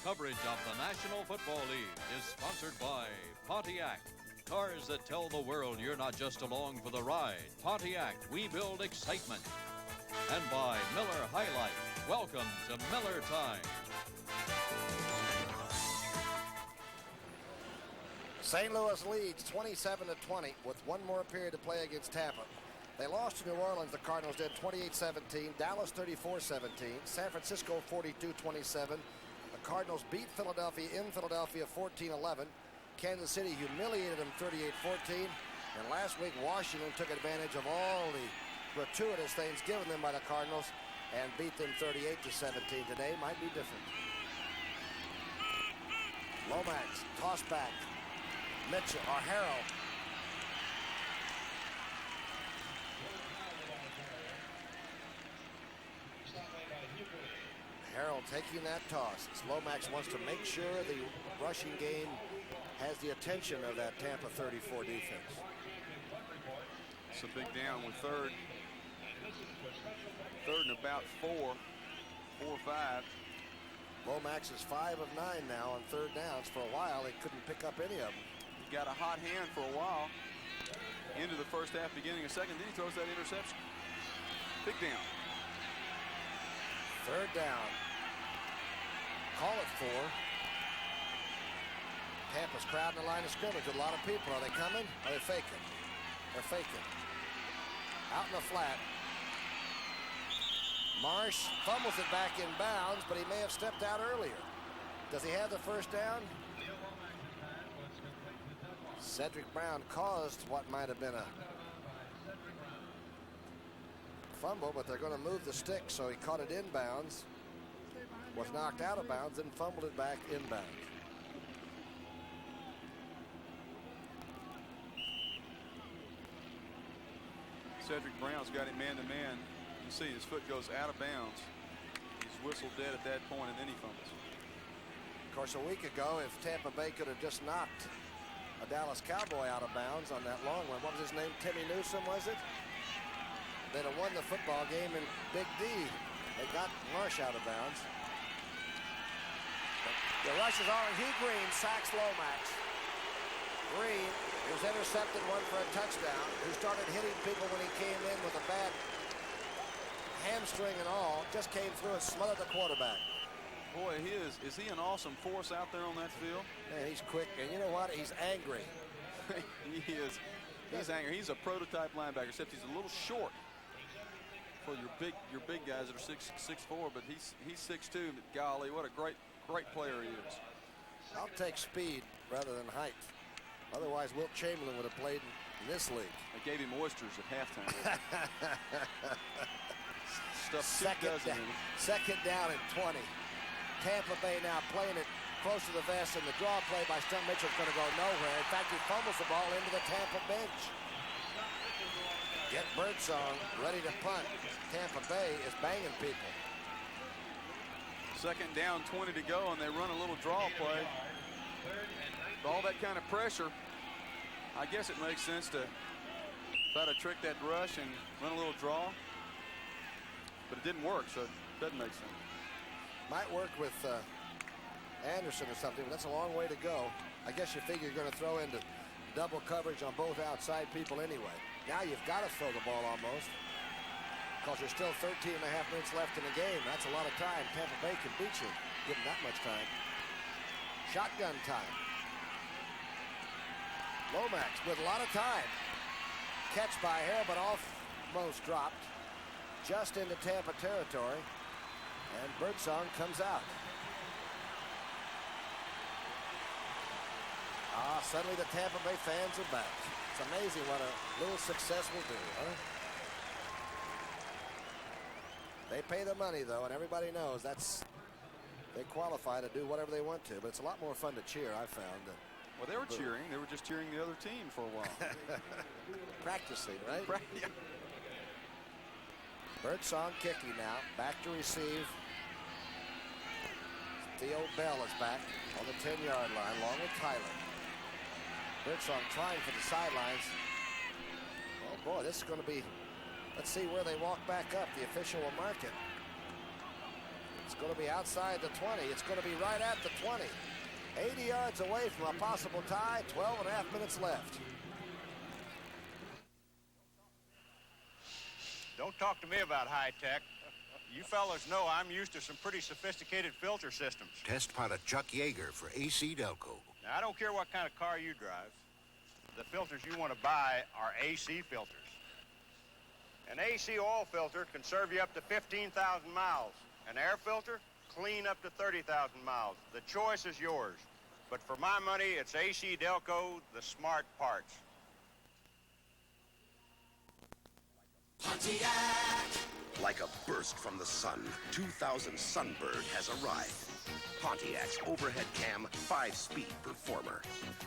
Coverage of the National Football League is sponsored by Pontiac. Cars that tell the world you're not just along for the ride. Pontiac, we build excitement. And by Miller High Life. Welcome to Miller Time. St. Louis leads 27-20 with one more period to play against Tampa. They lost to New Orleans, the Cardinals did, 28-17. Dallas 34-17. San Francisco 42-27. The Cardinals beat Philadelphia in Philadelphia 14-11. Kansas City humiliated them 38-14. And last week, Washington took advantage of all the gratuitous things given them by the Cardinals and beat them 38-17. Today might be different. Lomax, toss back. Mitchell, or Harrell. Harrell taking that toss. Lomax wants to make sure the rushing game has the attention of that Tampa 34 defense. It's a big down with third. Third and about 4 or 5. Lomax is 5 of 9 now on third downs. For a while, they couldn't pick up any of them. He got a hot hand for a while. Into the first half, beginning of second. Then he throws that interception. Big down. Third down. Call it 4. Tampa's crowding the line of scrimmage with a lot of people. Are they coming? Are they faking? They're faking. Out in the flat. Marsh fumbles it back in bounds, but he may have stepped out earlier. Does he have the first down? Cedric Brown caused what might have been a fumble, but they're going to move the stick, so he caught it inbounds, was knocked out of bounds, and fumbled it back inbounds. Cedric Brown's got him man-to-man. You can see his foot goes out of bounds. He's whistled dead at that point, and then he fumbles. Of course, a week ago, if Tampa Bay could have just knocked a Dallas Cowboy out of bounds on that long one, what was his name? Timmy Newsome, was it? They'd have won the football game in Big D. They got Marsh out of bounds. The rush is on. Hugh Green sacks Lomax. Green, who's intercepted one for a touchdown, who started hitting people when he came in with a bad hamstring and all, just came through and smothered the quarterback. Boy, is he an awesome force out there on that field? Man, he's quick, and you know what? He's angry. He is. He's angry. He's a prototype linebacker, except he's a little short for your big guys that are 6'4", but he's 6'2". But golly, what a great player he is. I'll take speed rather than height. Otherwise, Wilt Chamberlain would have played in this league. They gave him oysters at halftime. Second down and 20. Tampa Bay now playing it close to the vest, and the draw play by Stump Mitchell's going to go nowhere. In fact, he fumbles the ball into the Tampa bench. Get Birdsong ready to punt. Tampa Bay is banging people. Second down, 20 to go, and they run a little draw play. With all that kind of pressure, I guess it makes sense to try to trick that rush and run a little draw. But it didn't work, so it doesn't make sense. Might work with Anderson or something, but that's a long way to go. I guess you figure you're going to throw into double coverage on both outside people anyway. Now you've got to throw the ball almost, because there's still 13 and a half minutes left in the game. That's a lot of time. Tampa Bay can beat you, give them that much time. Shotgun time. Lomax with a lot of time. Catch by Harrell, but almost dropped. Just into Tampa territory. And Birdsong comes out. Suddenly the Tampa Bay fans are back. It's amazing what a little success will do, huh? They pay the money, though, and everybody knows they qualify to do whatever they want to, but it's a lot more fun to cheer, I found. Well, they were cheering. They were just cheering the other team for a while. Practicing, right? Yeah. Birdsong kicking now. Back to receive. Theo Bell is back on the 10-yard line along with Tyler. Birdsong trying for the sidelines. Oh boy, this is going to be, let's see where they walk back up. The official will mark it. It's It's going to be outside the 20. It's going to be right at the 20. 80 yards away from a possible tie. 12 and a half minutes left. Don't talk to me about high tech. You fellas know I'm used to some pretty sophisticated filter systems. Test pilot Chuck Yeager for AC Delco. Now, I don't care what kind of car you drive. The filters you want to buy are AC filters. An AC oil filter can serve you up to 15,000 miles. An air filter, clean up to 30,000 miles. The choice is yours. But for my money, it's AC Delco, the smart parts. Pontiac! Like a burst from the sun, 2000 Sunbird has arrived. Pontiac's overhead cam 5-speed performer.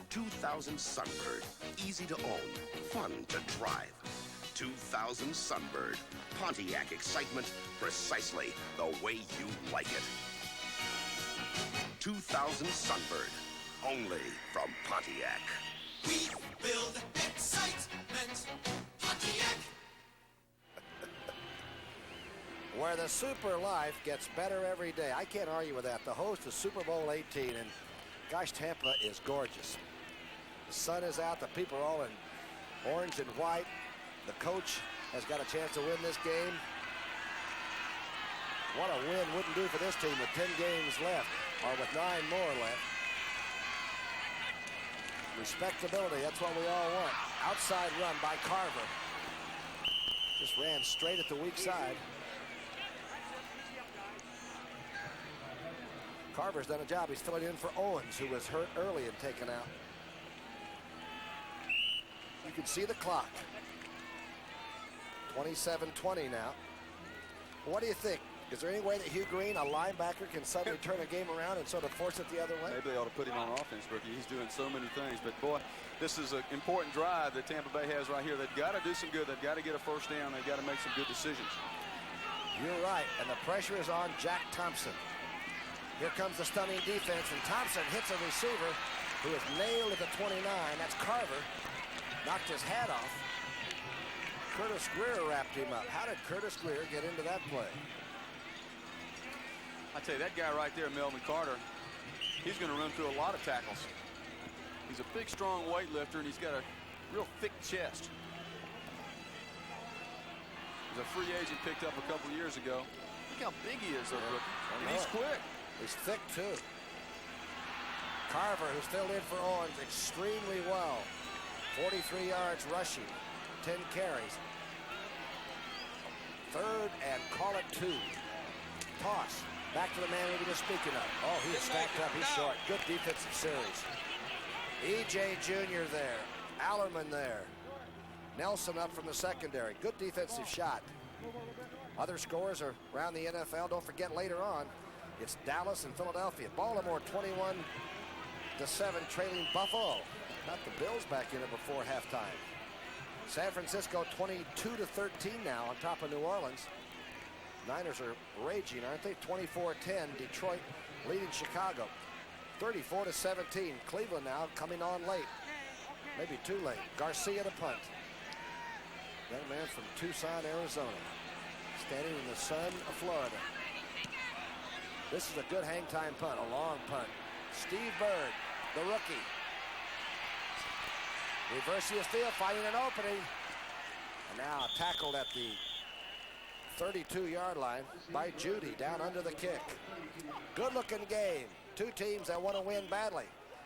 2000 Sunbird, easy to own, fun to drive. 2000 Sunbird, Pontiac excitement precisely the way you like it. 2000 Sunbird, only from Pontiac. We build excitement, Pontiac. Where the super life gets better every day. I can't argue with that. The host of Super Bowl 18, and gosh, Tampa is gorgeous. The sun is out. The people are all in orange and white. The coach has got a chance to win this game. What a win wouldn't do for this team with 10 games left, or with 9 more left. Respectability, that's what we all want. Outside run by Carver. Just ran straight at the weak side. Carver's done a job. He's filling in for Owens, who was hurt early and taken out. You can see the clock. 27-20 now. What do you think? Is there any way that Hugh Green, a linebacker, can suddenly turn a game around and sort of force it the other way? Maybe they ought to put him on offense, Brookie. He's doing so many things. But, boy, this is an important drive that Tampa Bay has right here. They've got to do some good. They've got to get a first down. They've got to make some good decisions. You're right, and the pressure is on Jack Thompson. Here comes the stunning defense, and Thompson hits a receiver who is nailed at the 29. That's Carver. Knocked his hat off. Curtis Greer wrapped him up. How did Curtis Greer get into that play? I tell you, that guy right there, Melvin Carter, he's going to run through a lot of tackles. He's a big, strong weightlifter, and he's got a real thick chest. He's a free agent picked up a couple years ago. Look how big he is, though, rookie. And he's quick. He's thick, too. Carver, who's filled in for Owens extremely well. 43 yards rushing, 10 carries. Third and call it 2. Toss. Back to the man we were just speaking of. Oh, he is stacked up. He's short. Good defensive series. E.J. Jr. there. Allerman there. Nelson up from the secondary. Good defensive shot. Other scores are around the NFL. Don't forget later on, it's Dallas and Philadelphia. Baltimore 21-7 trailing Buffalo. Got the Bills back in it before halftime. San Francisco 22-13 now on top of New Orleans. Niners are raging, aren't they? 24-10. Detroit leading Chicago. 34-17. Cleveland now coming on late. Maybe too late. Garcia to punt. Young man from Tucson, Arizona. Standing in the sun of Florida. This is a good hang time punt, a long punt. Steve Bird, the rookie. Reverses field, finding an opening. And now tackled at the 32-yard line by Judy down under the kick. Good-looking game. Two teams that want to win badly.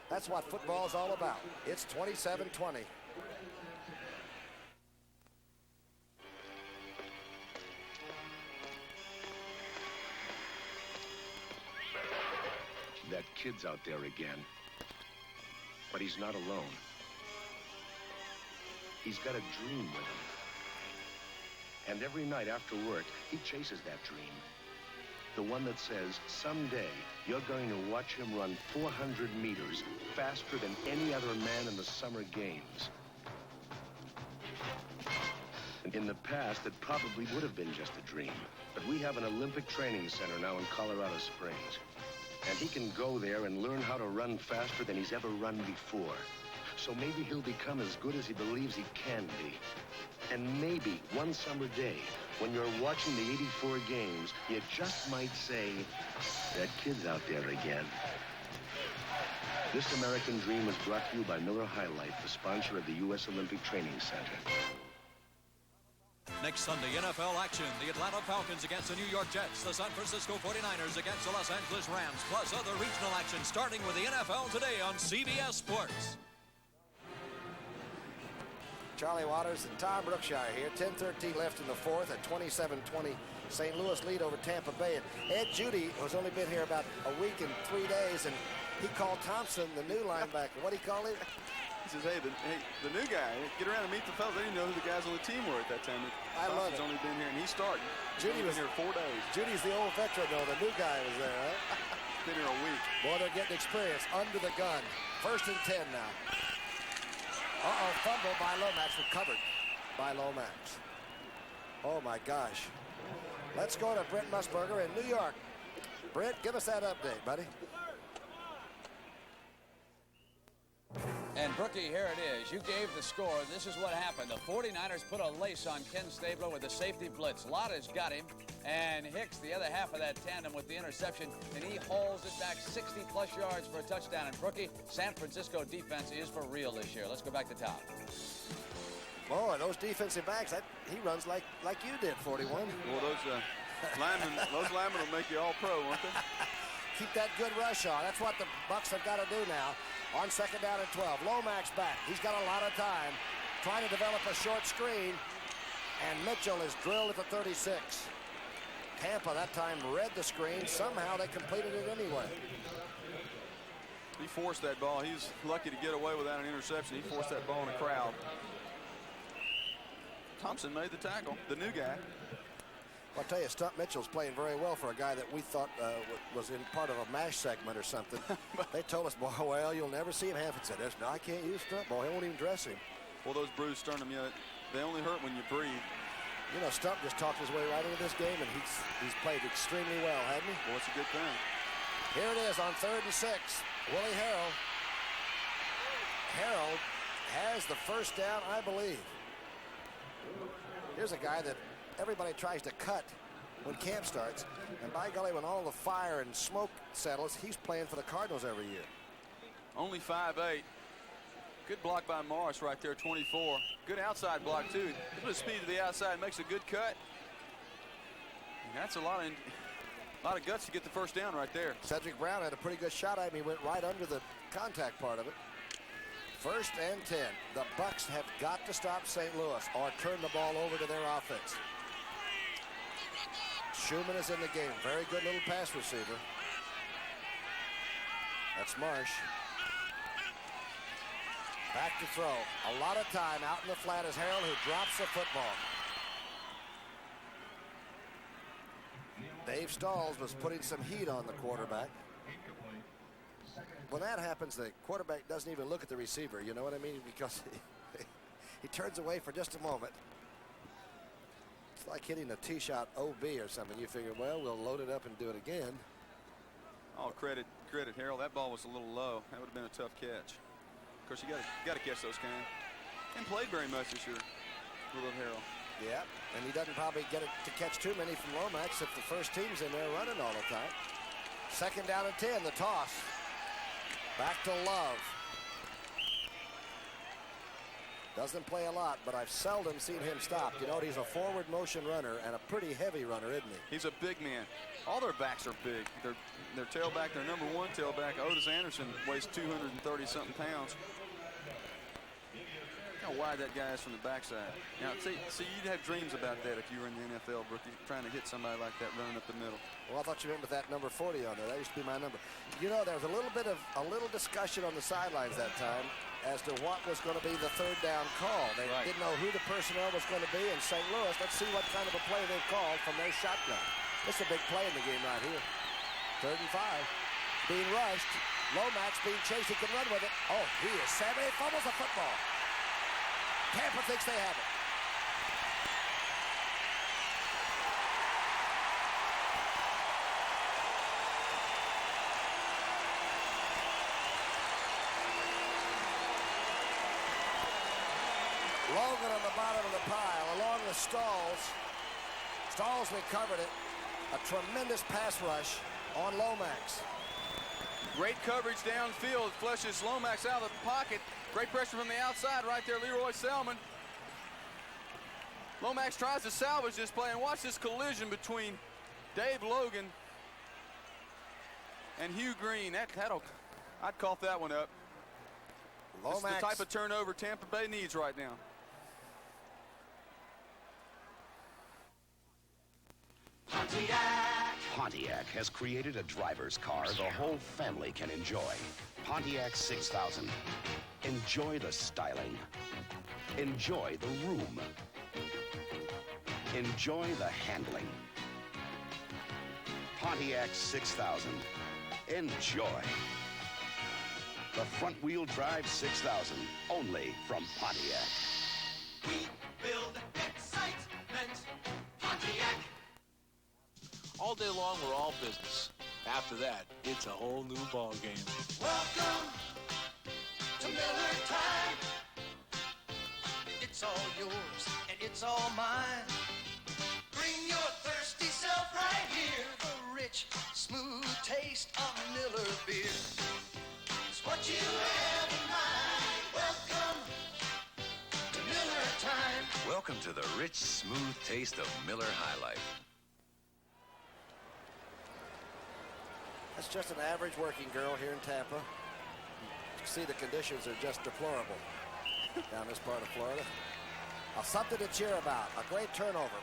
That's what football's all about. It's 27-20. That kid's out there again. But he's not alone. He's got a dream with him. And every night after work, he chases that dream. The one that says, someday, you're going to watch him run 400 meters faster than any other man in the summer games. In the past, it probably would have been just a dream. But we have an Olympic training center now in Colorado Springs. And he can go there and learn how to run faster than he's ever run before. so maybe he'll become as good as he believes he can be. And maybe one summer day, when you're watching the 84 games, you just might say, that kid's out there again. This American Dream is brought to you by Miller High Life, the sponsor of the U.S. Olympic Training Center. Next Sunday, NFL action. The Atlanta Falcons against the New York Jets. The San Francisco 49ers against the Los Angeles Rams. Plus other regional action starting with the NFL today on CBS Sports. Charlie Waters and Tom Brookshire here. 10:13 left in the fourth at 27-20. St. Louis lead over Tampa Bay. And Ed Judy, who's only been here about a week and 3 days, and he called Thompson the new linebacker. What do you call him? He says, hey, the new guy, get around and meet the fellas. They didn't know who the guys on the team were at that time. I love it. Thompson's only been here, and he's starting. Judy was here 4 days. Judy's the old veteran, though. The new guy was there, right? Been here a week. Boy, they're getting experience under the gun. 1st and 10 now. Uh-oh, fumble by Lomax, recovered by Lomax. Oh, my gosh. Let's go to Brent Musburger in New York. Brent, give us that update, buddy. And, Brookie, here it is. You gave the score. This is what happened. The 49ers put a lace on Ken Stabler with the safety blitz. Lotta's got him, and Hicks, the other half of that tandem with the interception, and he hauls it back 60-plus yards for a touchdown. And, Brookie, San Francisco defense is for real this year. Let's go back to Tom. Boy, those defensive backs, he runs like you did, 41. Well, those linemen will make you all pro, won't they? Keep that good rush on. That's what the Bucs have got to do now. On 2nd down and 12. Lomax back. He's got a lot of time. Trying to develop a short screen. And Mitchell is drilled at the 36. Tampa that time read the screen. Somehow they completed it anyway. He forced that ball. He's lucky to get away without an interception. He forced that ball in the crowd. Thompson made the tackle, the new guy. I'll tell you, Stump Mitchell's playing very well for a guy that we thought was in part of a MASH segment or something. They told us, boy, well, you'll never see him half. It said, no, I can't use Stump. Boy, he won't even dress him. Well, those bruised sternum, they only hurt when you breathe. You know, Stump just talked his way right into this game, and he's played extremely well, hasn't he? Well, it's a good thing. Here it is on 3rd and 6. Willie Harrell. Harrell has the first down, I believe. Here's a guy that everybody tries to cut when camp starts, and by golly, when all the fire and smoke settles, he's playing for the Cardinals every year. Only 5'8". Good block by Morris right there, 24. Good outside block too. A little speed to the outside, makes a good cut. And that's a lot of guts to get the first down right there. Cedric Brown had a pretty good shot at him. He went right under the contact part of it. 1st and 10. The Bucs have got to stop St. Louis or turn the ball over to their offense. Schumann is in the game. Very good little pass receiver. That's Marsh. Back to throw. A lot of time out in the flat is Harrell, who drops the football. Dave Stalls was putting some heat on the quarterback. When that happens, the quarterback doesn't even look at the receiver. You know what I mean? Because he turns away for just a moment. It's like hitting a tee shot OB or something. You figure, well, we'll load it up and do it again. Oh, credit Harrell. That ball was a little low. That would have been a tough catch. Of course, you got to catch those kind. And played very much this year, little Harrell. Yeah, and he doesn't probably get it to catch too many from Lomax if the first team's in there running all the time. 2nd down and 10. The toss. Back to Love. Doesn't play a lot, but I've seldom seen him stop. You know, he's a forward motion runner and a pretty heavy runner, isn't he? He's a big man. All their backs are big. Their tailback, their number 1 tailback, Otis Anderson, weighs 230-something pounds. Look how wide that guy is from the backside. Now, see, you'd have dreams about that if you were in the NFL, Brookie, trying to hit somebody like that running up the middle. Well, I thought you meant with that number 40 on there. That used to be my number. You know, there was a little discussion on the sidelines that time as to what was going to be the 3rd down call. They didn't know who the personnel was going to be in St. Louis. Let's see what kind of a play they've called from their shotgun. This is a big play in the game right here. 3rd and 5. Being rushed. Lomax being chased. He can run with it. Oh, he is savvy. Fumbles the football. Tampa thinks they have it. Logan on the bottom of the pile, along with Stalls. Stalls recovered it. A tremendous pass rush on Lomax. Great coverage downfield. Flushes Lomax out of the pocket. Great pressure from the outside right there, Leroy Selman. Lomax tries to salvage this play, and watch this collision between Dave Logan and Hugh Green. I'd cough that one up. Lomax. It's the type of turnover Tampa Bay needs right now. Pontiac has created a driver's car the whole family can enjoy. Pontiac 6000. Enjoy the styling. Enjoy the room. Enjoy the handling. Pontiac 6000. Enjoy. The front-wheel drive 6000, only from Pontiac. We build excitement. Pontiac. All day long, we're all business. After that, it's a whole new ball game. Welcome to Miller Time. It's all yours and it's all mine. Bring your thirsty self right here. The rich, smooth taste of Miller beer. It's what you have in mind. Welcome to Miller Time. Welcome to the rich, smooth taste of Miller High Life. That's just an average working girl here in Tampa. You see the conditions are just deplorable down this part of Florida. Something to cheer about. A great turnover.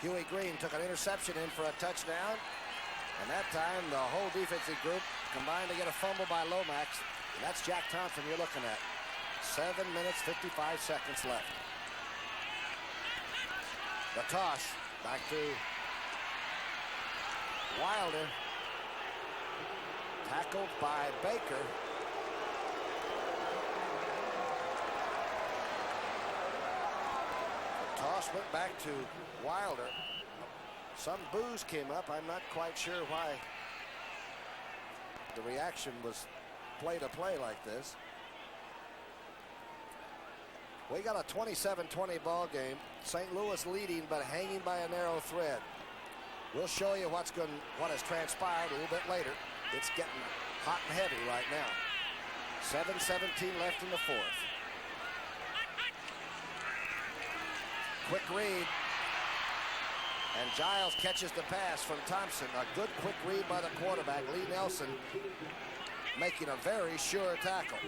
Huey Green took an interception in for a touchdown. And that time, the whole defensive group combined to get a fumble by Lomax. And that's Jack Thompson you're looking at. 7 minutes, 55 seconds left. The toss back to Wilder. Tackled by Baker. The toss went back to Wilder. Some boos came up. I'm not quite sure why the reaction was play-to-play like this. We got a 27-20 ball game. St. Louis leading, but hanging by a narrow thread. We'll show you what has transpired a little bit later. It's getting hot and heavy right now. 7:17 left in the fourth. Quick read. And Giles catches the pass from Thompson. A good quick read by the quarterback, Lee Nelson, making a very sure tackle.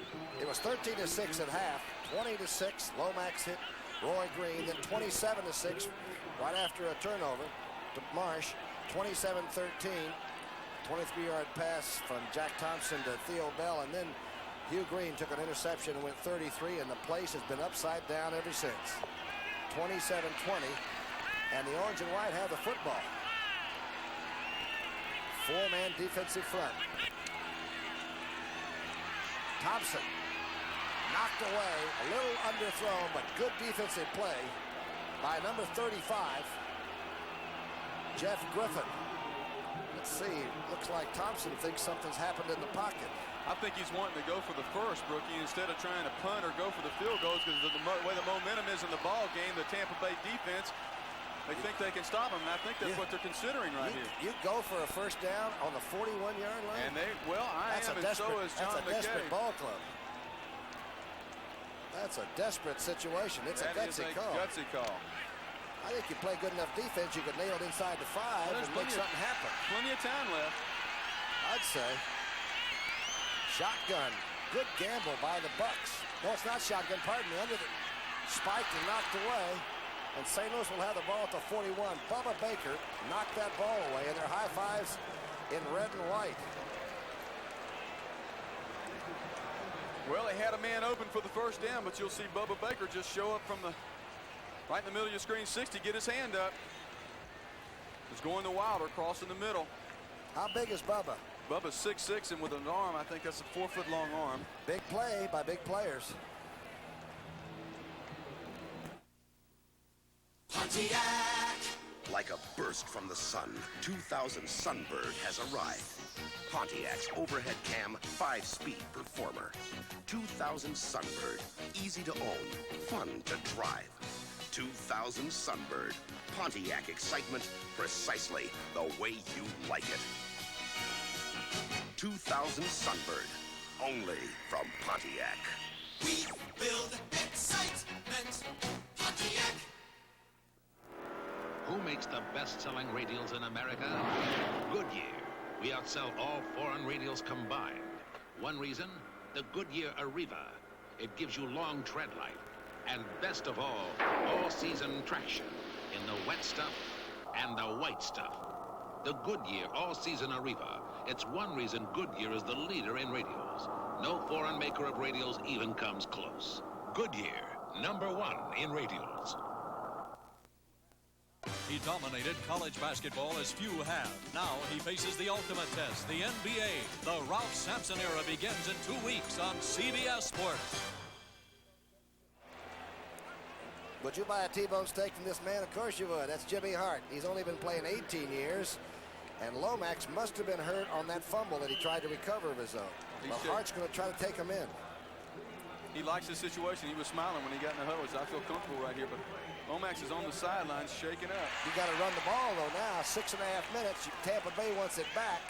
It was 13-6 at half. 20-6. Lomax hit Roy Green. Then 27-6 right after a turnover to Marsh. 27-13. 23-yard pass from Jack Thompson to Theo Bell, and then Hugh Green took an interception and went 33, and the place has been upside down ever since. 27-20, and the orange and white have the football. Four-man defensive front. Thompson knocked away, a little underthrown, but good defensive play by number 35, Jeff Griffin. Let's see, looks like Thompson thinks something's happened in the pocket. I think he's wanting to go for the first, Brookie, instead of trying to punt or go for the field goals, because the way the momentum is in the ball game, the Tampa Bay defense, they think they can stop him, and I think that's what they're considering right here. You go for a first down on the 41-yard line? And I am, and so is John McKay. That's a desperate ball club. That's a desperate situation. It's a gutsy call. Gutsy call. I think you play good enough defense, you could nail it inside the 5 and make something happen. Plenty of time left. I'd say. Shotgun. Good gamble by the Bucs. No, it's not shotgun, pardon me. Under the spiked and knocked away. And St. Louis will have the ball at the 41. Bubba Baker knocked that ball away, and their high fives in red and white. Well, they had a man open for the first down, but you'll see Bubba Baker just show up from the right in the middle of your screen, 60, get his hand up. He's going to Wilder, crossing the middle. How big is Bubba? Bubba's 6'6", and with an arm, I think that's a 4-foot-long arm. Big play by big players. Pontiac. Like a burst from the sun, 2000 Sunbird has arrived. Pontiac's overhead cam 5-speed performer. 2000 Sunbird, easy to own, fun to drive. 2000 Sunbird, Pontiac excitement precisely the way you like it. 2000 Sunbird, only from Pontiac. We build excitement, Pontiac. Who makes the best-selling radials in America? Goodyear. We outsell all foreign radials combined. One reason, the Goodyear Arriva. It gives you long tread life. And best of all season traction in the wet stuff and the white stuff. The Goodyear all-season Arriva. It's one reason Goodyear is the leader in radials. No foreign maker of radials even comes close. Goodyear, #1 in radials. He dominated college basketball as few have. Now he faces the ultimate test, the NBA. The Ralph Sampson era begins in 2 weeks on CBS Sports. Would you buy a T-bone steak from this man? Of course you would. That's Jimmy Hart. He's only been playing 18 years. And Lomax must have been hurt on that fumble that he tried to recover of his own. But Hart's going to try to take him in. He likes the situation. He was smiling when he got in the huddle. He said, I feel comfortable right here. But Lomax is on the sidelines shaking up. You got to run the ball, though, now. 6.5 minutes. Tampa Bay wants it back.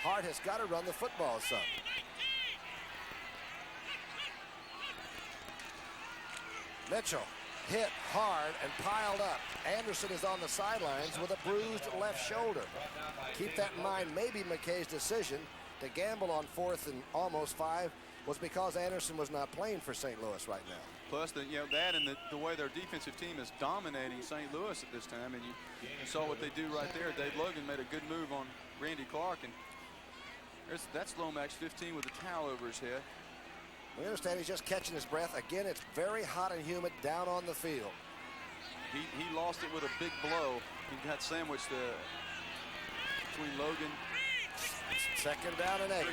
Hart has got to run the football some. Mitchell hit hard and piled up. Anderson is on the sidelines with a bruised left shoulder. Keep that in mind. Maybe McKay's decision to gamble on 4th and almost 5 was because Anderson was not playing for St. Louis right now. Plus, that and the way their defensive team is dominating St. Louis at this time. And you saw what they do right there. Dave Logan made a good move on Randy Clark. And that's Lomax 15 with a towel over his head. We understand he's just catching his breath. Again, it's very hot and humid down on the field. He lost it with a big blow. He got sandwiched between Logan. 2nd down and 8.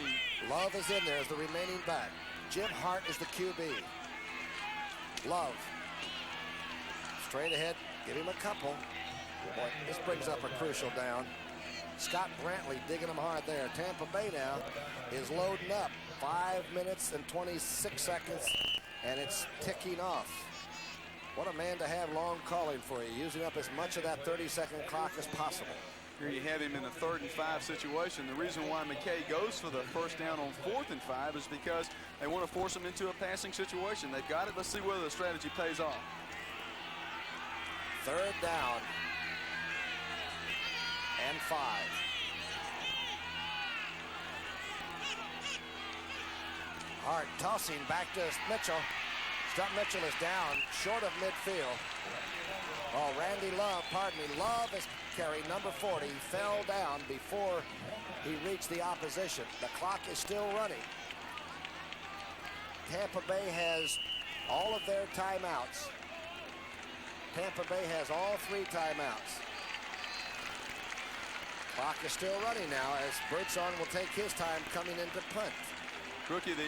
Love is in there as the remaining back. Jim Hart is the QB. Love. Straight ahead. Give him a couple. Boy, this brings up a crucial down. Scott Brantley digging him hard there. Tampa Bay now is loading up. 5 minutes and 26 seconds, and it's ticking off. What a man to have long calling for you, using up as much of that 30-second clock as possible. Here you have him in a 3rd and 5 situation. The reason why McKay goes for the first down on 4th and 5 is because they want to force him into a passing situation. They've got it. Let's see whether the strategy pays off. 3rd down and 5. Hart tossing back to Mitchell. Stump Mitchell is down short of midfield. Oh, Randy Love, Love is carry number 40. He fell down before he reached the opposition. The clock is still running. Tampa Bay has all of their timeouts. Tampa Bay has all 3 timeouts. Clock is still running now as Birdsong will take his time coming into punt. Rookie, the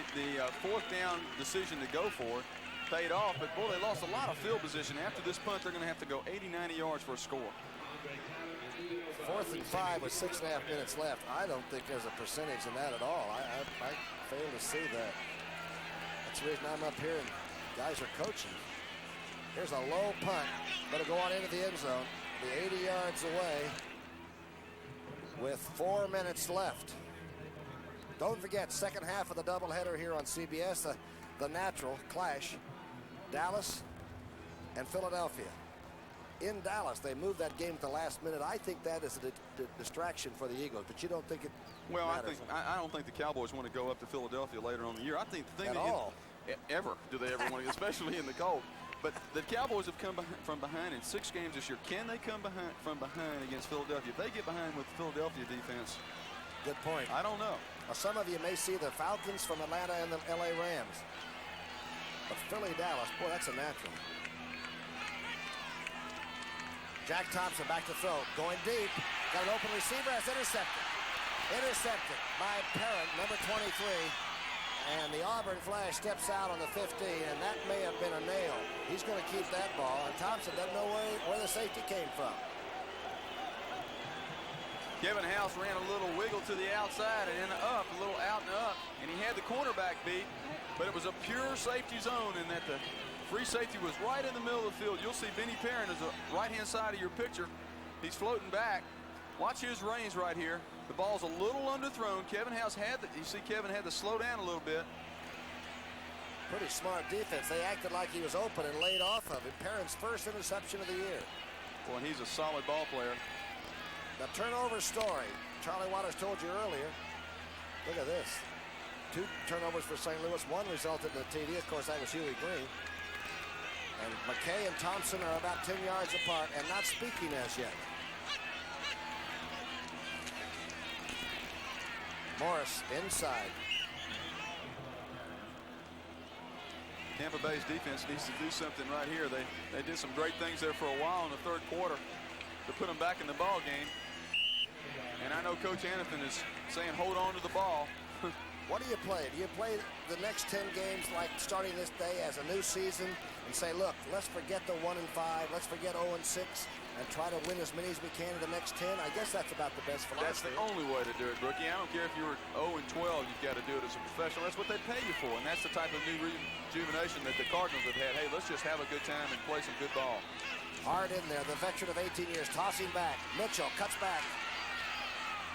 4th down decision to go for paid off, but boy, they lost a lot of field position. After this punt, they're going to have to go 80, 90 yards for a score. 4th and 5 with 6.5 minutes left. I don't think there's a percentage in that at all. I fail to see that. That's the reason I'm up here and guys are coaching. Here's a low punt. Better go on into the end zone. The 80 yards away with 4 minutes left. Don't forget, second half of the doubleheader here on CBS, the natural clash, Dallas and Philadelphia. In Dallas, they moved that game at the last minute. I think that is a distraction for the Eagles, but you don't think it matters? I don't think the Cowboys want to go up to Philadelphia later on in the year. I think the thing do they ever want to, especially in the cold. But the Cowboys have come from behind in 6 games this year. Can they come from behind against Philadelphia? If they get behind with the Philadelphia defense, good point. I don't know. Now, some of you may see the Falcons from Atlanta and the LA Rams. But Philly, Dallas, boy, that's a natural. Jack Thompson back to throw. Going deep. Got an open receiver. Has intercepted. Intercepted by Parent, number 23. And the Auburn flash steps out on the 15, and that may have been a nail. He's going to keep that ball, and Thompson doesn't know where the safety came from. Kevin House ran a little wiggle to the outside and then up, a little out and up, and he had the cornerback beat, but it was a pure safety zone in that the free safety was right in the middle of the field. You'll see Benny Perrin is the right-hand side of your picture. He's floating back. Watch his range right here. The ball's a little underthrown. Kevin House you see Kevin had to slow down a little bit. Pretty smart defense. They acted like he was open and laid off of him. Perrin's first interception of the year. Boy, and he's a solid ball player. The turnover story. Charlie Waters told you earlier. Look at this. 2 turnovers for St. Louis. 1 resulted in a TD. Of course, that was Huey Green. And McKay and Thompson are about 10 yards apart and not speaking as yet. Morris inside. Tampa Bay's defense needs to do something right here. They did some great things there for a while in the third quarter to put them back in the ball game. And I know Coach Hannafin is saying hold on to the ball. What do you play? Do you play the next 10 games like starting this day as a new season and say, look, let's forget the 1-5, let's forget 0-6, and try to win as many as we can in the next 10? I guess that's about the best philosophy. That's the only way to do it, Brookie. I don't care if you were 0-12, you've got to do it as a professional. That's what they pay you for, and that's the type of new rejuvenation that the Cardinals have had. Hey, let's just have a good time and play some good ball. Hard in there, the veteran of 18 years, tossing back. Mitchell cuts back.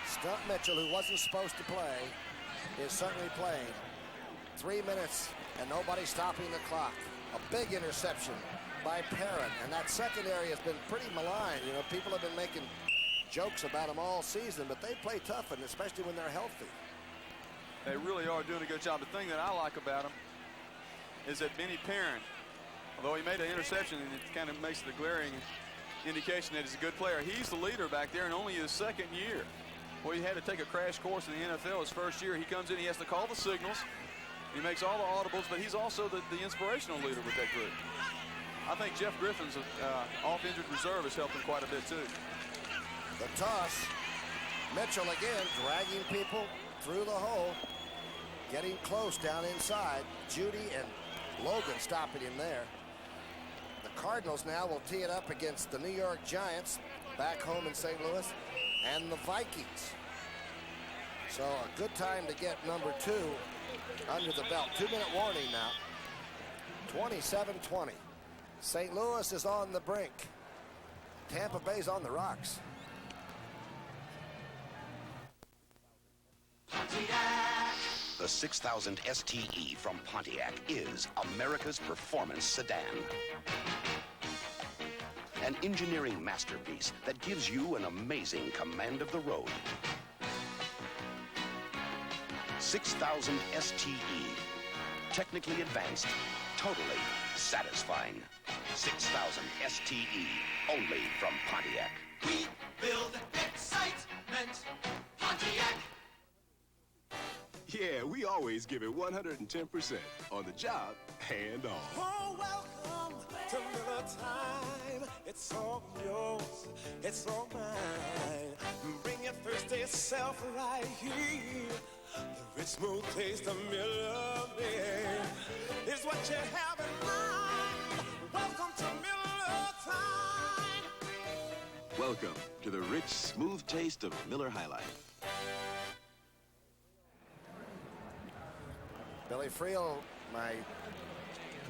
Stump Mitchell, who wasn't supposed to play, is certainly playing. 3 minutes and nobody stopping the clock. A big interception by Perrin, and that secondary has been pretty maligned. You know, people have been making jokes about them all season, but they play tough, and especially when they're healthy. They really are doing a good job. The thing that I like about them is that Benny Perrin, although he made an interception and it kind of makes the glaring indication that he's a good player, he's the leader back there in only his second year. Well, he had to take a crash course in the NFL his first year. He comes in, he has to call the signals. He makes all the audibles, but he's also the inspirational leader with that group. I think Jeff Griffin's off-injured reserve has helped him quite a bit, too. The toss. Mitchell again dragging people through the hole. Getting close down inside. Judy and Logan stopping him there. The Cardinals now will tee it up against the New York Giants back home in St. Louis and the Vikings. So a good time to get number 2 under the belt. 2-minute warning now. 27-20. St. Louis is on the brink. Tampa Bay's on the rocks. The 6000 STE from Pontiac is America's performance sedan. An engineering masterpiece that gives you an amazing command of the road. 6000 STE. Technically advanced, totally satisfying. 6000 STE, only from Pontiac. We build excitement, Pontiac. Yeah, we always give it 110% on the job and off. Oh, welcome to Miller Time. It's all yours, it's all mine. Bring your thirsty self right here. The rich, smooth taste of Miller beer is what you have in mind. Welcome to Miller Time. Welcome to the rich, smooth taste of Miller High Life. Billy Friel, my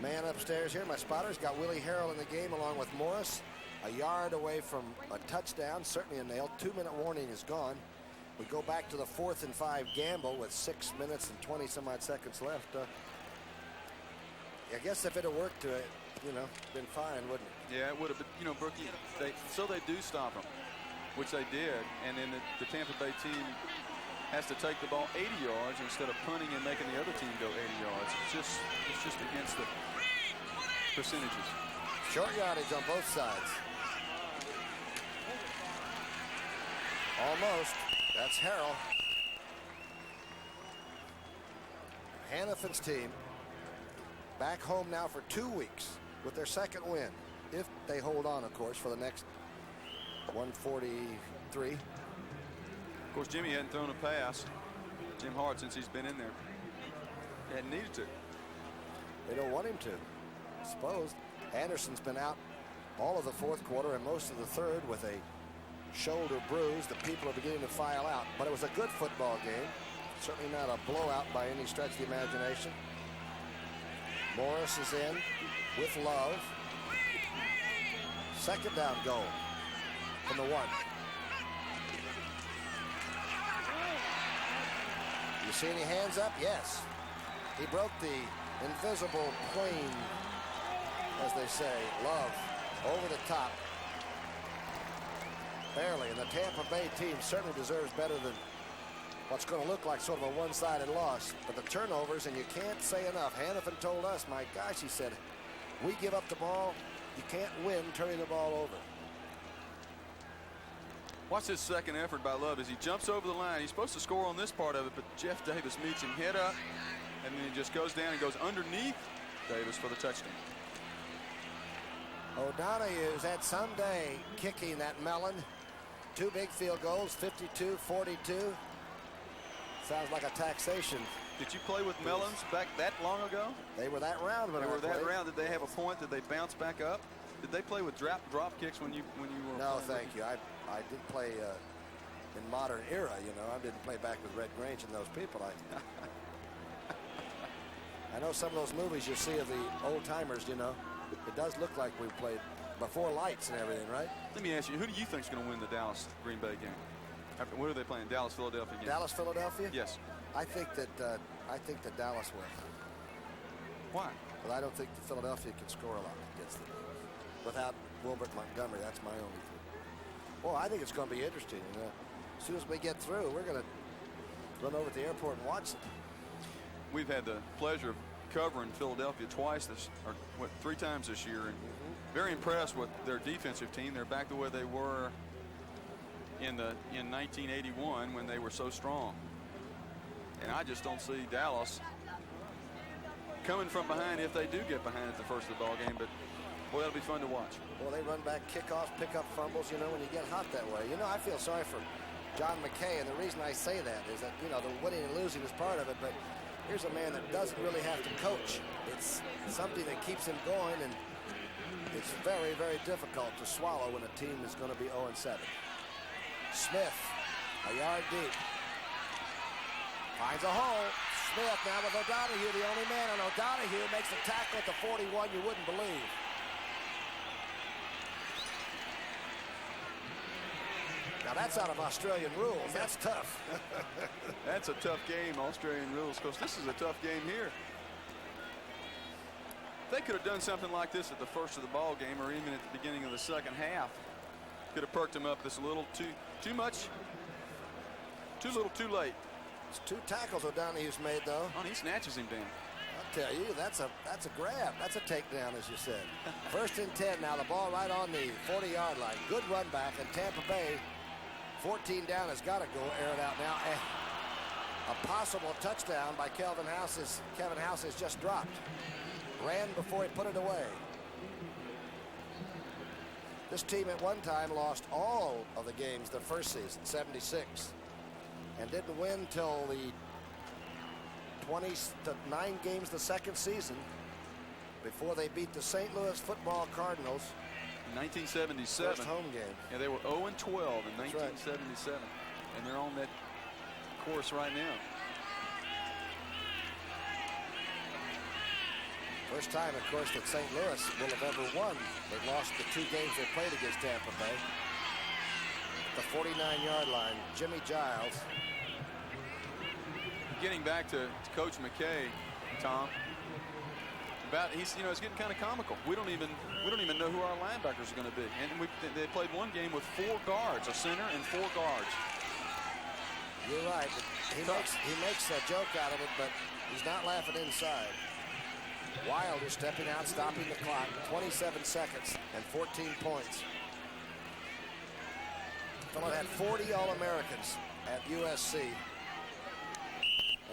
man upstairs here, my spotter's got Willie Harrell in the game along with Morris. A yard away from a touchdown, certainly a nail. 2-minute warning is gone. We go back to the 4th and 5 gamble with 6 minutes and 20 some odd seconds left. I guess if it had worked to it, you know, been fine, wouldn't it? Yeah, it would have been, you know, Brookie, they do stop them, which they did. And then the Tampa Bay team has to take the ball 80 yards instead of punting and making the other team go 80 yards. It's just against the percentages. Short yardage on both sides. Almost. That's Harrell. Hannafin's team back home now for 2 weeks with their second win, if they hold on, of course, for the next 143. Of course, Jimmy hadn't thrown a pass, Jim Hart, since he's been in there. It needed to. They don't want him to, I suppose. Anderson's been out all of the fourth quarter and most of the third with a shoulder bruise. The people are beginning to file out. But it was a good football game. Certainly not a blowout by any stretch of the imagination. Morris is in with Love. Second down goal from the 1. You see any hands up? Yes. He broke the invisible plane, as they say. Love over the top. Barely. And the Tampa Bay team certainly deserves better than what's going to look like sort of a one-sided loss. But the turnovers, and you can't say enough. Hannafin told us, my gosh, he said, we give up the ball, you can't win turning the ball over. Watch this second effort by Love as he jumps over the line. He's supposed to score on this part of it, but Jeff Davis meets him head up, and then he just goes down and goes underneath Davis for the touchdown. O'Donoghue's had some day kicking that melon. 2 big field goals, 52-42. Sounds like a taxation. Did you play with melons back that long ago? They were that round when they I were that played. round. Did they have a point? Did they bounce back up? Did they play with drop kicks when you were? No, thank you. I did play in modern era. You know, I didn't play back with Red Grange and those people. I know some of those movies you see of the old timers. You know, it does look like we played before lights and everything, right? Let me ask you, who do you think is going to win the Dallas-Green Bay game? What are they playing? Dallas-Philadelphia game? Dallas-Philadelphia? Yes. I think that Dallas will. Why? Well, I don't think that Philadelphia can score a lot against them. Without Wilbert Montgomery, that's my only thing. Well, I think it's going to be interesting. As soon as we get through, we're going to run over to the airport and watch them. We've had the pleasure of covering Philadelphia twice three times this year, and very impressed with their defensive team. They're back to where they were in 1981 when they were so strong. And I just don't see Dallas coming from behind if they do get behind at the first of the ball game. But boy, that'll be fun to watch. Well, they run back kickoffs, pick up fumbles, you know, when you get hot that way. You know, I feel sorry for John McKay, and the reason I say that is that, you know, the winning and losing is part of it, but here's a man that doesn't really have to coach. It's something that keeps him going, and it's very, very difficult to swallow when a team is going to be 0-7. Smith, a yard deep. Finds a hole. Smith now with O'Donoghue, the only man on O'Donoghue, makes a tackle at the 41 you wouldn't believe. Now that's out of Australian rules. That's tough. That's a tough game, Australian rules. Of course, this is a tough game here. They could have done something like this at the first of the ball game, or even at the beginning of the second half. Could have perked him up this a little too much. Too little, too late. It's 2 tackles O'Donoghue's made, though. Oh, and he snatches him down. I'll tell you, that's a grab. That's a takedown, as you said. 1st and 10 now. The ball right on the 40-yard line. Good run back, and Tampa Bay, 14 down, has got to go air it out now. A possible touchdown by Kevin House has just dropped. Ran before he put it away. This team at one time lost all of the games the first season, 76, and didn't win till the 29 games the second season before they beat the St. Louis Football Cardinals. 1977. First home game. Yeah, they were 0-12 in 1977, right. And they're on that course right now. First time, of course, that St. Louis will have ever won. They've lost the 2 games they played against Tampa Bay. At the 49-yard line, Jimmy Giles. Getting back to Coach McKay, Tom. It's getting kind of comical. We don't even know who our linebackers are going to be. And they played one game with 4 guards, a center and 4 guards. You're right. He makes a joke out of it, but he's not laughing inside. Wilder stepping out, stopping the clock. 27 seconds and 14 points. Fellow had 40 All-Americans at USC.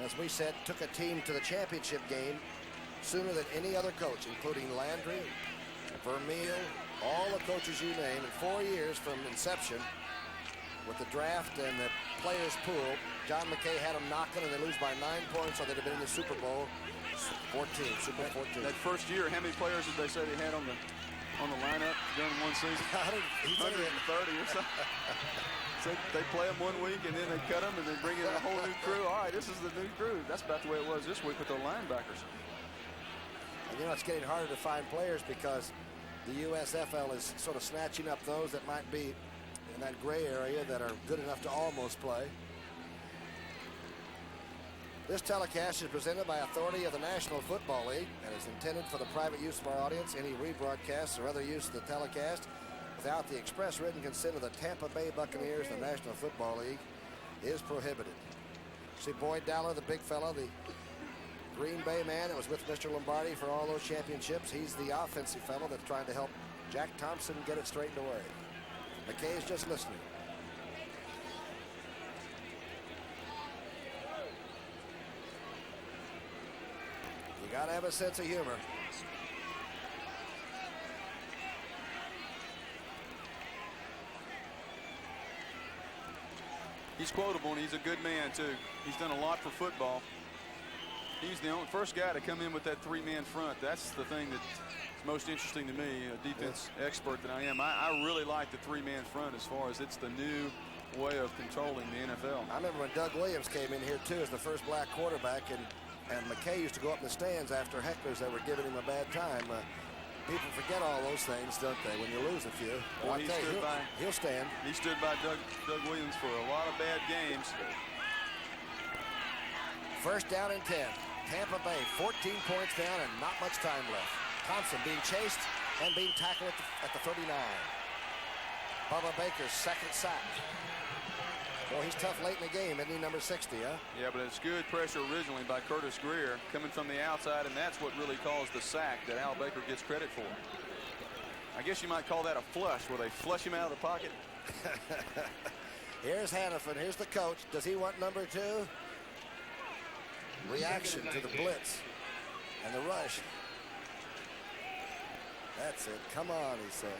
As we said, took a team to the championship game sooner than any other coach, including Landry, Vermeil, all the coaches you name, in 4 years from inception. with the draft and the players pool. John McKay had them knocking, and they lose by 9 points, so they'd have been in the Super Bowl 14, Super 14. That first year, how many players did they say they had on the lineup during one season? 130 or something. So they play them 1 week, and then they cut them, and then bring in a whole new crew. All right, this is the new crew. That's about the way it was this week with the linebackers. And you know, it's getting harder to find players because the USFL is sort of snatching up those that might be in that gray area that are good enough to almost play. This telecast is presented by authority of the National Football League and is intended for the private use of our audience. Any rebroadcasts or other use of the telecast without the express written consent of the Tampa Bay Buccaneers, the National Football League, is prohibited. See Boyd Dowler, the big fella, the Green Bay man that was with Mr. Lombardi for all those championships. He's the offensive fellow that's trying to help Jack Thompson get it straightened away. McKay's just listening. You gotta have a sense of humor. He's quotable, and he's a good man, too. He's done a lot for football. He's the first guy to come in with that 3-man front. That's the thing that's most interesting to me, a defense expert that I am. I really like the 3-man front as far as it's the new way of controlling the NFL. I remember when Doug Williams came in here, too, as the first black quarterback, and McKay used to go up in the stands after hecklers that were giving him a bad time. People forget all those things, don't they, when you lose a few. Well, he'll stand. He stood by Doug Williams for a lot of bad games. First down and 10. Tampa Bay, 14 points down and not much time left. Thompson being chased and being tackled at the 39. Bubba Baker's second sack. Well, he's tough late in the game, isn't he, number 60, huh? Yeah, but it's good pressure originally by Curtis Greer coming from the outside, and that's what really caused the sack that Al Baker gets credit for. I guess you might call that a flush, where they flush him out of the pocket. Here's Hannafin. Here's the coach. Does he want number 2? Reaction to the blitz and the rush. That's it. Come on, he says.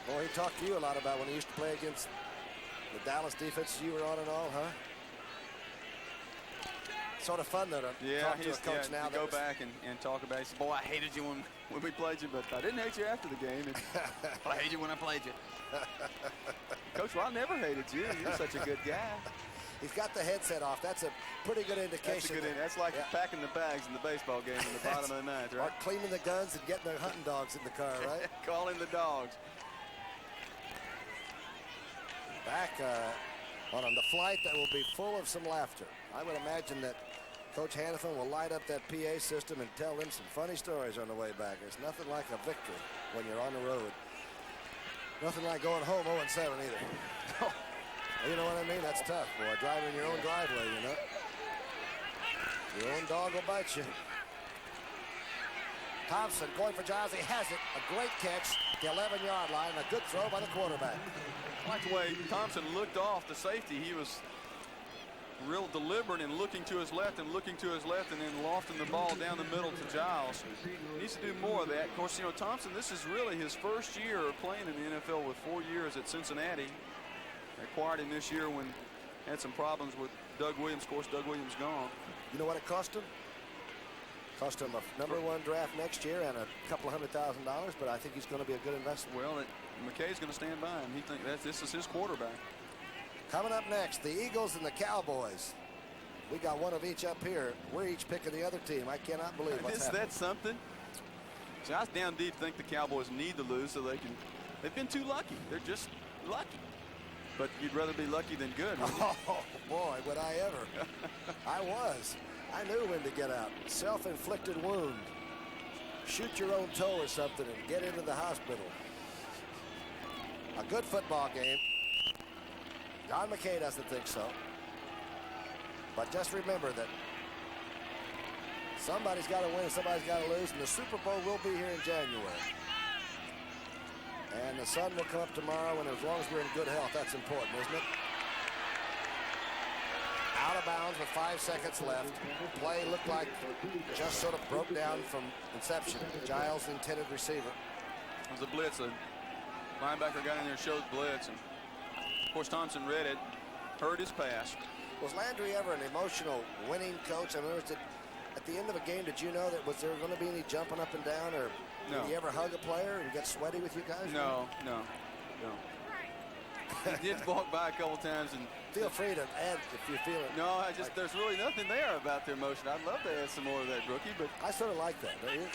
Boy, he talked to you a lot about when he used to play against the Dallas defense you were on and all, huh? Sort of fun, though, to talk to a coach now. Go back and talk about it. He said, boy, I hated you when we played you, but I didn't hate you after the game. But I hated you when I played you. Coach, well, I never hated you. You're such a good guy. He's got the headset off. That's a pretty good indication. That's like packing the bags in the baseball game in the bottom of the ninth, right? Or cleaning the guns and getting the hunting dogs in the car, right? Calling the dogs. Back on the flight that will be full of some laughter. I would imagine that Coach Hannafin will light up that PA system and tell them some funny stories on the way back. There's nothing like a victory when you're on the road. Nothing like going home 0-7 either. You know what I mean? That's tough, boy. Driving your own driveway, you know. Your own dog will bite you. Thompson going for Giles. He has it. A great catch. The 11-yard line. A good throw by the quarterback. I like the way Thompson looked off the safety. He was real deliberate in looking to his left and looking to his left and then lofting the ball down the middle to Giles. He needs to do more of that. Of course, you know, Thompson, this is really his first year of playing in the NFL with 4 years at Cincinnati. They acquired him this year when he had some problems with Doug Williams. Of course, Doug Williams gone. You know what it cost him? Cost him a #1 draft next year and a couple $100,000, but I think he's going to be a good investment. Well, McKay's going to stand by him. He thinks this is his quarterback. Coming up next, the Eagles and the Cowboys. We got one of each up here. We're each picking the other team. I cannot believe what's happening. That's something. See, I was down deep think the Cowboys need to lose so they've been too lucky. They're just lucky. But you'd rather be lucky than good, wouldn't you? Oh, boy, would I ever. I was. I knew when to get out. Self-inflicted wound. Shoot your own toe or something and get into the hospital. A good football game. John McKay doesn't think so. But just remember that somebody's got to win and somebody's got to lose, and the Super Bowl will be here in January. And the sun will come up tomorrow, and as long as we're in good health, that's important, isn't it? Out of bounds with 5 seconds left. Play looked like just sort of broke down from inception. Giles, the intended receiver. It was a blitz. A linebacker got in there, showed blitz, and of course Thompson read it, heard his pass. Was Landry ever an emotional winning coach? I mean, at the end of a game, did you know that was there going to be any jumping up and down, or No. did he ever hug a player and get sweaty with you guys? No. He did walk by a couple times and feel free to add if you feel it. No, there's really nothing there about their emotion. I'd love to add some more of that, Brookie, but I sort of like that, don't you?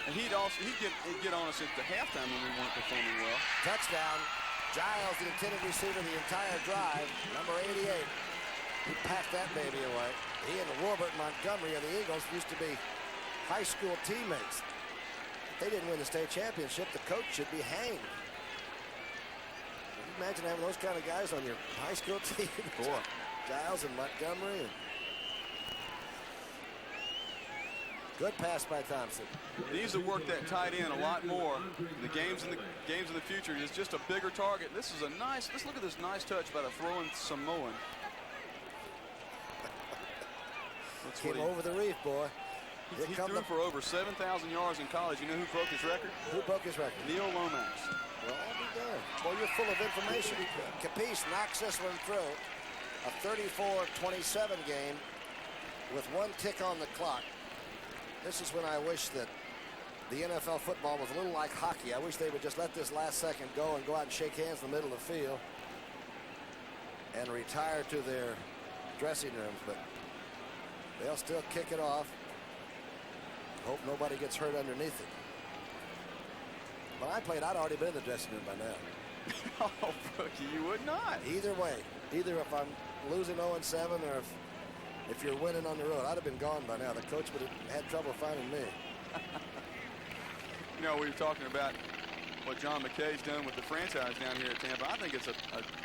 And he'd get on us at the halftime when we weren't performing well. Touchdown. Giles, the intended receiver the entire drive. Number 88. He packed that baby away. He and Wilbert Montgomery of the Eagles used to be high school teammates. If they didn't win the state championship, the coach should be hanged. Can you imagine having those kind of guys on your high school team? Boy. Giles and Montgomery. Good pass by Thompson. He needs to work that tight end a lot more. The games in the future is just a bigger target. This is a nice. Let's look at this nice touch by the throwing Samoan. Came over the reef, boy. He threw for over 7,000 yards in college. You know who broke his record? Who broke his record? Neil Lomax. Well, I'll be darned. Well, you're full of information. Capice knocks this one through. A 34-27 game with one tick on the clock. This is when I wish that the NFL football was a little like hockey. I wish they would just let this last second go and go out and shake hands in the middle of the field and retire to their dressing rooms. But they'll still kick it off. Hope nobody gets hurt underneath it. When I played, I'd already been in the dressing room by now. Oh, Brookie, you would not. Either way, either if I'm losing 0-7 or if you're winning on the road, I'd have been gone by now. The coach would have had trouble finding me. You know, we were talking about what John McKay's done with the franchise down here at Tampa. I think it's a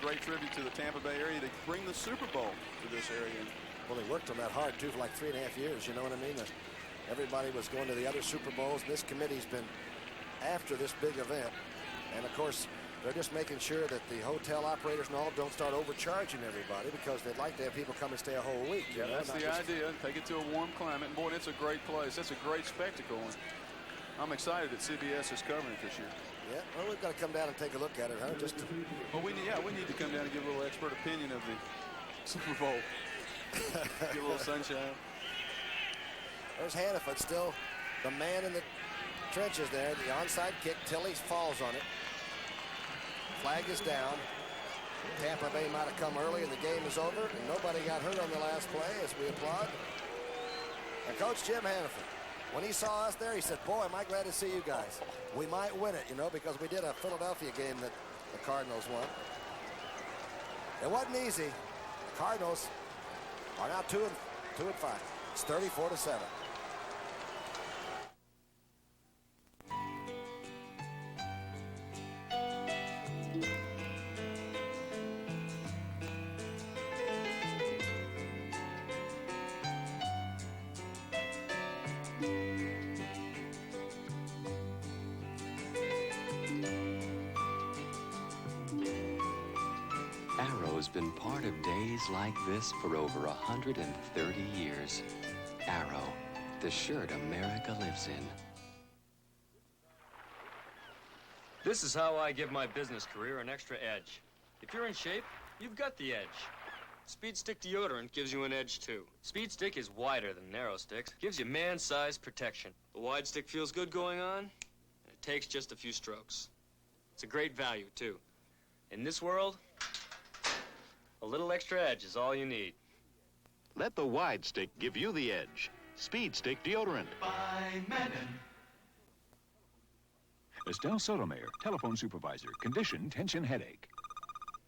great tribute to the Tampa Bay area to bring the Super Bowl to this area. Well, he worked on that hard, too, for like 3.5 years. You know what I mean? Everybody was going to the other Super Bowls. This committee's been after this big event. And, of course, they're just making sure that the hotel operators and all don't start overcharging everybody because they'd like to have people come and stay a whole week. Yeah, that's the idea. Take it to a warm climate. And, boy, it's a great place. That's a great spectacle. And I'm excited that CBS is covering it this year. Yeah, well, we've got to come down and take a look at it, huh? Well, we need to come down and give a little expert opinion of the Super Bowl. Get a little sunshine. There's Hannaford, still the man in the trenches there. The onside kick. Tilley falls on it. Flag is down. Tampa Bay might have come early and the game is over. And nobody got hurt on the last play as we applaud. And Coach Jim Hannaford, when he saw us there, he said, boy, am I glad to see you guys. We might win it, you know, because we did a Philadelphia game that the Cardinals won. It wasn't easy. The Cardinals are now 2-5. It's 34-7. Arrow's been part of days like this for over 130 years. Arrow, the shirt America lives in. This is how I give my business career an extra edge. If you're in shape, you've got the edge. Speed Stick deodorant gives you an edge, too. Speed Stick is wider than narrow sticks, gives you man-sized protection. The wide stick feels good going on, and it takes just a few strokes. It's a great value, too. In this world, a little extra edge is all you need. Let the wide stick give you the edge. Speed Stick deodorant. By Menon. Estelle Sotomayor, telephone supervisor. Condition, tension, headache.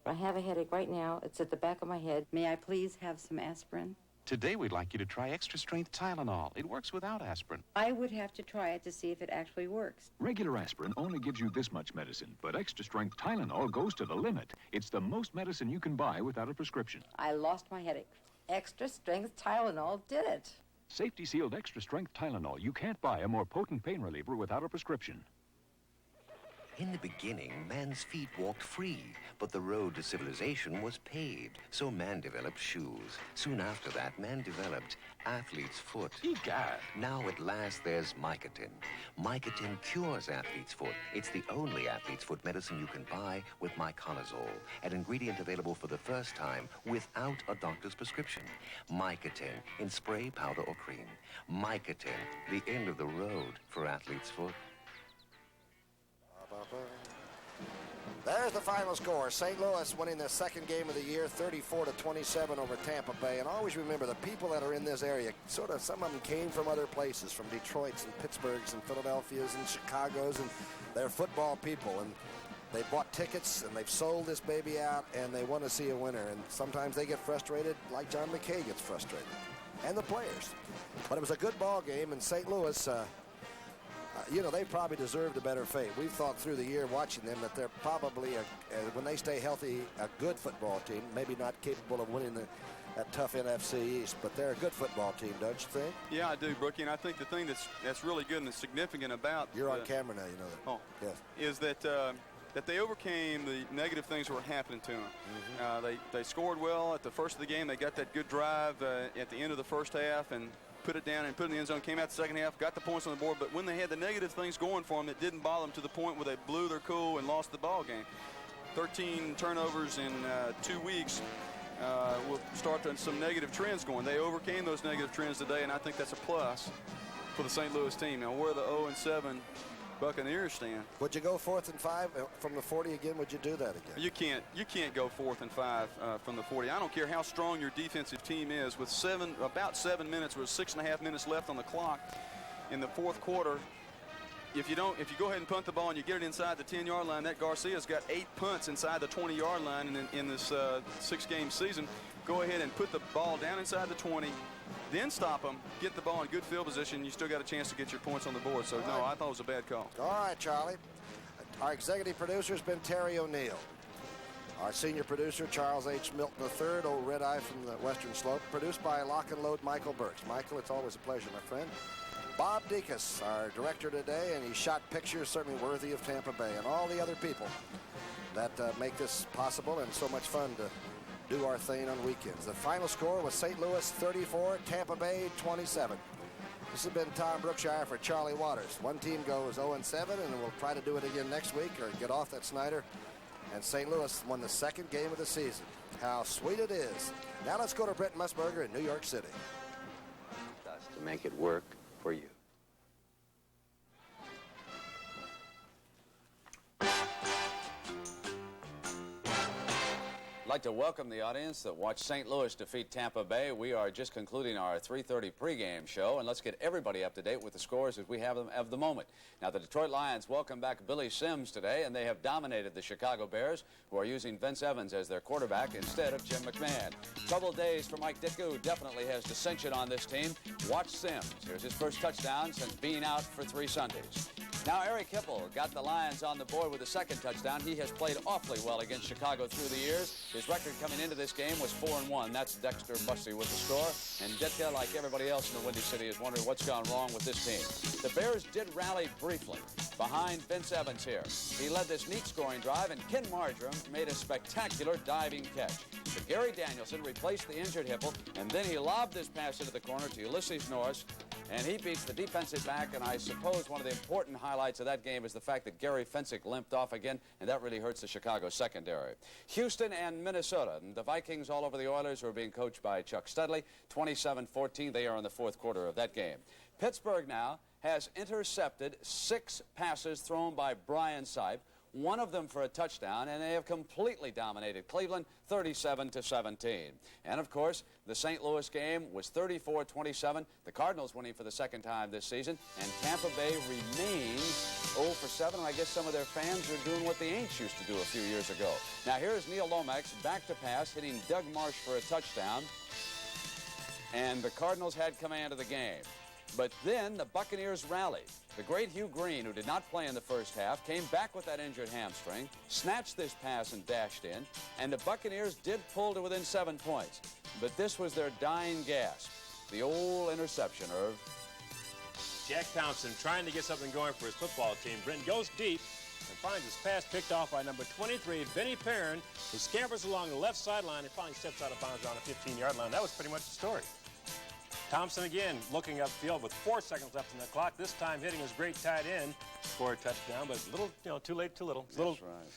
I have a headache right now. It's at the back of my head. May I please have some aspirin? Today we'd like you to try extra strength Tylenol. It works without aspirin. I would have to try it to see if it actually works. Regular aspirin only gives you this much medicine, but extra strength Tylenol goes to the limit. It's the most medicine you can buy without a prescription. I lost my headache. Extra strength Tylenol did it. Safety sealed extra strength Tylenol. You can't buy a more potent pain reliever without a prescription. In the beginning, man's feet walked free, but the road to civilization was paved, so man developed shoes. Soon after that, man developed athlete's foot. Egad. Now at last there's Mycotin. Mycotin cures athlete's foot. It's the only athlete's foot medicine you can buy with myconazole, an ingredient available for the first time without a doctor's prescription. Mycotin in spray, powder, or cream. Mycotin, the end of the road for athlete's foot. There's the final score. St. Louis winning their second game of the year, 34-27 over Tampa Bay. And always remember, the people that are in this area, some of them came from other places, from Detroits and Pittsburghs and Philadelphias and Chicagos, and they're football people. And they bought tickets, and they've sold this baby out, and they want to see a winner. And sometimes they get frustrated, like John McKay gets frustrated, and the players. But it was a good ball game, and St. Louis, they probably deserved a better fate. We've thought through the year watching them that they're probably, when they stay healthy, a good football team. Maybe not capable of winning that tough NFC East, but they're a good football team, don't you think? Yeah, I do, Brookie. And I think the thing that's really good and significant about you're on camera now, you know that. Oh, yes. Is that they overcame the negative things that were happening to them. Mm-hmm. They scored well at the first of the game. They got that good drive at the end of the first half and put it down and put it in the end zone, came out the second half, got the points on the board, but when they had the negative things going for them, it didn't bother them to the point where they blew their cool and lost the ball game. 13 turnovers in 2 weeks will start some negative trends going. They overcame those negative trends today, and I think that's a plus for the St. Louis team. Now, where the 0-7 Buccaneers stand. Would you go 4th and 5 from the 40 again? Would you do that again? You can't go 4th and 5 from the 40. I don't care how strong your defensive team is. With about 7 minutes, with 6.5 minutes left on the clock in the fourth quarter, if you go ahead and punt the ball and you get it inside the 10-yard line, that Garcia's got 8 punts inside the 20-yard line in this 6-game season. Go ahead and put the ball down inside the 20. Then stop them, get the ball in good field position. You still got a chance to get your points on the board. So, no, I thought it was a bad call. All right, Charlie. Our executive producer has been Terry O'Neill. Our senior producer, Charles H. Milton III, old Red Eye from the Western Slope. Produced by Lock and Load Michael Burks. Michael, it's always a pleasure, my friend. Bob Dekas, our director today, and he shot pictures certainly worthy of Tampa Bay and all the other people that make this possible and so much fun to do our thing on weekends. The final score was St. Louis 34, Tampa Bay 27. This has been Tom Brookshire for Charlie Waters. One team goes 0-7, and we'll try to do it again next week or get off that Snyder. And St. Louis won the second game of the season. How sweet it is. Now let's go to Brent Musburger in New York City. To make it work for you. I'd like to welcome the audience that watched St. Louis defeat Tampa Bay. We are just concluding our 3:30 pregame show, and let's get everybody up to date with the scores as we have them of the moment. Now, the Detroit Lions welcome back Billy Sims today, and they have dominated the Chicago Bears, who are using Vince Evans as their quarterback instead of Jim McMahon. Troubled days for Mike Ditka, who definitely has dissension on this team. Watch Sims. Here's his first touchdown since being out for 3 Sundays. Now, Eric Hipple got the Lions on the board with a second touchdown. He has played awfully well against Chicago through the years. His record coming into this game was 4-1. That's Dexter Bussey with the score. And Ditka, like everybody else in the Windy City, is wondering what's gone wrong with this team. The Bears did rally briefly behind Vince Evans here. He led this neat scoring drive, and Ken Marjoram made a spectacular diving catch. But Gary Danielson replaced the injured Hipple, and then he lobbed this pass into the corner to Ulysses Norris, and he beats the defensive back. And I suppose one of the important highlights of that game is the fact that Gary Fensick limped off again, and that really hurts the Chicago secondary. Houston and Minnesota, and the Vikings all over the Oilers, who are being coached by Chuck Studley, 27-14. They are in the fourth quarter of that game. Pittsburgh now has intercepted 6 passes thrown by Brian Sipe, one of them for a touchdown, and they have completely dominated Cleveland 37-17. And of course, the St. Louis game was 34-27. The Cardinals winning for the second time this season, and Tampa Bay remains 0-7. And I guess some of their fans are doing what the Aints used to do a few years ago. Now here's Neil Lomax back to pass, hitting Doug Marsh for a touchdown. And the Cardinals had command of the game. But then the Buccaneers rallied. The great Hugh Green, who did not play in the first half, came back with that injured hamstring, snatched this pass and dashed in, and the Buccaneers did pull to within 7 points. But this was their dying gasp. The old interception, Irv. Jack Thompson trying to get something going for his football team. Brent goes deep, and finds his pass picked off by number 23, Benny Perrin, who scampers along the left sideline and finally steps out of bounds on the 15-yard line. That was pretty much the story. Thompson again looking upfield with 4 seconds left on the clock, this time hitting his great tight end for a touchdown, but a little, too late, too little. That's right.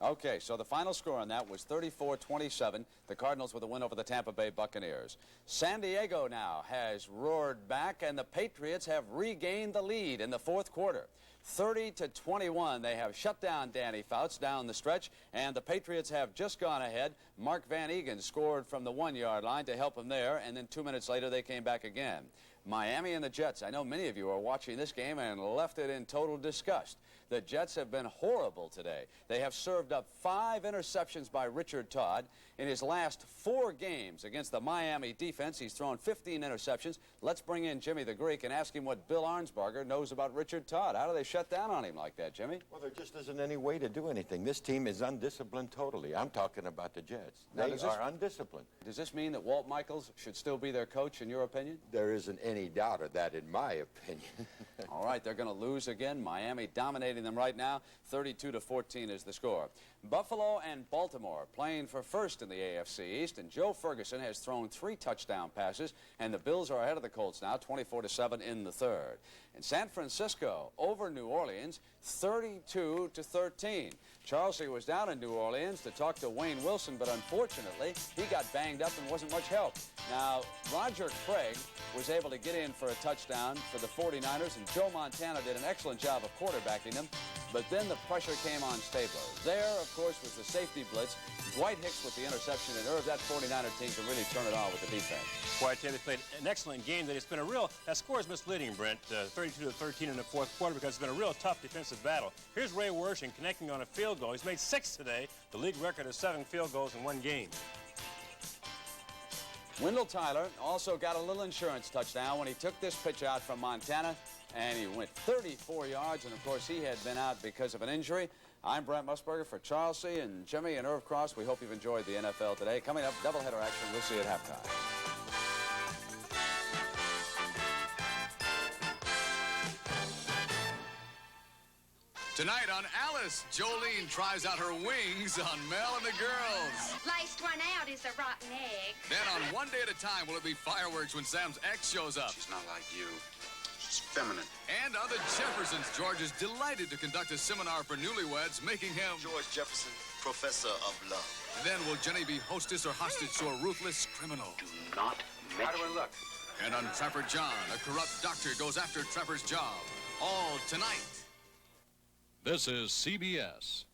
Okay, so the final score on that was 34-27. The Cardinals with a win over the Tampa Bay Buccaneers. San Diego now has roared back, and the Patriots have regained the lead in the fourth quarter. 30-21, they have shut down Danny Fouts down the stretch, and the Patriots have just gone ahead. Mark Van Egan scored from the 1-yard line to help him there, and then 2 minutes later they came back again. Miami and the Jets. I know many of you are watching this game and left it in total disgust. The Jets have been horrible today. They have served up 5 interceptions by Richard Todd. In his last 4 games against the Miami defense, he's thrown 15 interceptions. Let's bring in Jimmy the Greek and ask him what Bill Arnsparger knows about Richard Todd. How do they shut down on him like that, Jimmy? Well, there just isn't any way to do anything. This team is undisciplined totally. I'm talking about the Jets. They are undisciplined. Does this mean that Walt Michaels should still be their coach, in your opinion? There isn't any doubt of that, in my opinion. All right, they're going to lose again. Miami dominating them right now. 32-14 is the score. Buffalo and Baltimore playing for first in the AFC East, and Joe Ferguson has thrown 3 touchdown passes, and the Bills are ahead of the Colts now, 24-7 in the third. In San Francisco, over New Orleans, 32-13. Charlesy was down in New Orleans to talk to Wayne Wilson, but unfortunately, he got banged up and wasn't much help. Now, Roger Craig was able to get in for a touchdown for the 49ers, and Joe Montana did an excellent job of quarterbacking them, but then the pressure came on Stabler. There, of course, was the safety blitz. Dwight Hicks with the interception, and Irv, that 49er team can really turn it on with the defense. Boy, I tell you, they played an excellent game. That it's been a real, that score is misleading, Brent, 32-13 in the fourth quarter, because it's been a real tough defensive battle. Here's Ray Wershing connecting on a field goal. He's made 6 today. The league record is 7 field goals in 1 game. Wendell Tyler also got a little insurance touchdown when he took this pitch out from Montana, and he went 34 yards, and of course he had been out because of an injury. I'm Brent Musburger for Charles C. and Jimmy and Irv Cross. We hope you've enjoyed the NFL today. Coming up, doubleheader action. We'll see you at halftime. Tonight on Alice, Jolene tries out her wings on Mel and the girls. Last one out is a rotten egg. Then on One Day at a Time, will it be fireworks when Sam's ex shows up? She's not like you. She's feminine. And on the Jeffersons, George is delighted to conduct a seminar for newlyweds, making him George Jefferson, professor of love. Then will Jenny be hostess or hostage to a ruthless criminal? Do not mention. How do I look? And on Trapper John, a corrupt doctor goes after Trapper's job. All tonight. This is CBS.